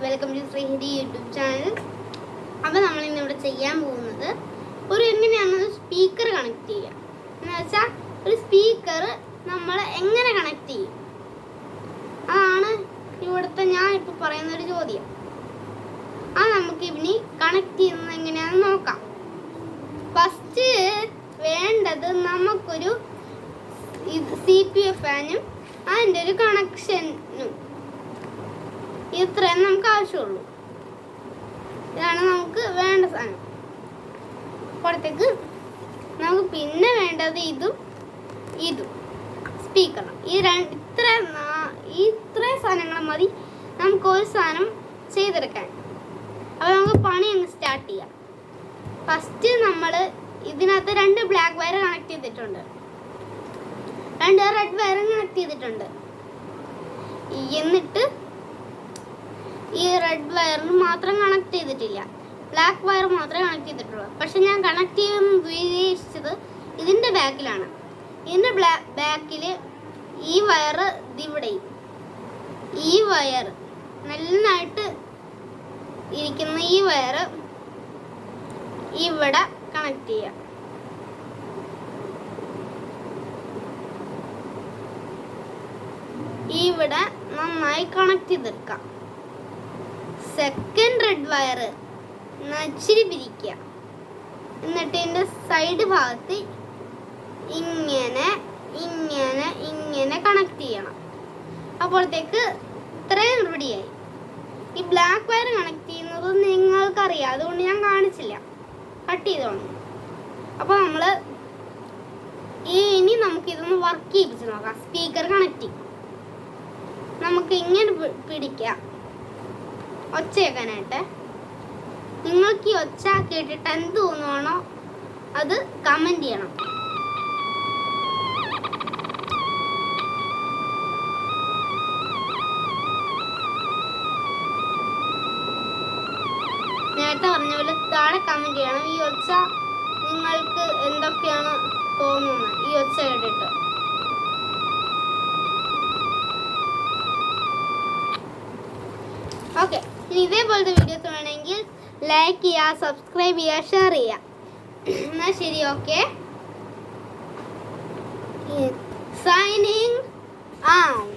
Welcome to Sreehari YouTube channel. അപ്പോൾ നമ്മൾ ഇന്നിവിടെ ചെയ്യാൻ പോകുന്നത് എങ്ങനെയാണ് സ്പീക്കർ കണക്ട് ചെയ്യുക എന്ന് വെച്ചാൽ ഒരു സ്പീക്കർ നമ്മൾ എങ്ങനെ കണക്ട് ചെയ്യും, അതാണ് ഇവിടുത്തെ ഞാൻ ഇപ്പോൾ പറയുന്ന ഒരു ചോദ്യം. അത് നമുക്ക് ഇനി കണക്ട് ചെയ്യുന്നത് എങ്ങനെയാണെന്ന് നോക്കാം. ഫസ്റ്റ് വേണ്ടത് നമുക്കൊരു CPU ഫാനും അതിൻ്റെ ഒരു കണക്ഷനും, ഇത്രയും നമുക്ക് ആവശ്യമുള്ളൂ. ഇതാണ് നമുക്ക് വേണ്ട സാധനം. പുറത്തേക്ക് നമുക്ക് പിന്നെ വേണ്ടത് ഇതും സ്പീക്കറും. ഇത്രയും സാധനങ്ങൾ മതി നമുക്ക് ഒരു സാധനം ചെയ്തെടുക്കാൻ. അപ്പോൾ നമുക്ക് പണി അങ്ങ് സ്റ്റാർട്ട് ചെയ്യാം. ഫസ്റ്റ് നമ്മൾ ഇതിനകത്ത് 2 ബ്ലാക്ക് വയർ കണക്ട് ചെയ്തിട്ടുണ്ട്, 2 റെഡ് വയർ കണക്ട് ചെയ്തിട്ടുണ്ട്. എന്നിട്ട് ഈ റെഡ് വയറിന് മാത്രം കണക്ട് ചെയ്തിട്ടില്ല, ബ്ലാക്ക് വയർ മാത്രമേ കണക്ട് ചെയ്തിട്ടുള്ളൂ. പക്ഷെ ഞാൻ കണക്ട് ചെയ്യുമെന്ന് ഉദ്ദേശിച്ചത് ഇതിൻ്റെ ബാക്കിലാണ്. ഇതിൻ്റെ ബാക്കിൽ ഈ വയർ ഇവിടെ, ഈ വയർ നന്നായിട്ട് ഇരിക്കുന്ന ഈ വയർ ഇവിടെ കണക്ട് ചെയ്യാം. ഇവിടെ നന്നായി കണക്ട് ചെയ്തെടുക്കാം. സെക്കൻഡ് റെഡ് വയർ ഇച്ചിരി പിരിക്കുക. എന്നിട്ട് ഇതിൻ്റെ സൈഡ് ഭാഗത്ത് ഇങ്ങനെ ഇങ്ങനെ ഇങ്ങനെ കണക്ട് ചെയ്യണം. അപ്പോഴത്തേക്ക് ഇത്രയും റെഡിയായി. ഈ ബ്ലാക്ക് വയർ കണക്ട് ചെയ്യുന്നത് നിങ്ങൾക്കറിയാം, അതുകൊണ്ട് ഞാൻ കാണിച്ചില്ല, കട്ട് ചെയ്തോണം. അപ്പോൾ നമ്മൾ ഇനി നമുക്കിതൊന്ന് വർക്ക് ചെയ്യിപ്പിച്ച് നോക്കാം. സ്പീക്കർ കണക്റ്റിംഗ് നമുക്ക് ഇങ്ങനെ പിടിക്കാം ഒച്ചയാക്കാനായിട്ട്. നിങ്ങൾക്ക് ഈ ഒച്ച കേട്ടിട്ട് എന്ത് തോന്നുവാണോ അത് കമൻറ്റ് ചെയ്യണം. നേരത്തെ പറഞ്ഞ പോലെ താഴെ കമൻറ്റ് ചെയ്യണം ഈ ഒച്ച നിങ്ങൾക്ക് എന്തൊക്കെയാണ് തോന്നുന്നത് ഈ ഒച്ച കേട്ടിട്ട്. ഓക്കെ, ഇനി ഇതേപോലത്തെ വീഡിയോസ് വേണമെങ്കിൽ ലൈക്ക് ചെയ്യുക, സബ്സ്ക്രൈബ് ചെയ്യുക, ഷെയർ ചെയ്യുക. എന്നാൽ ശരി, ഓക്കെ. Signing out.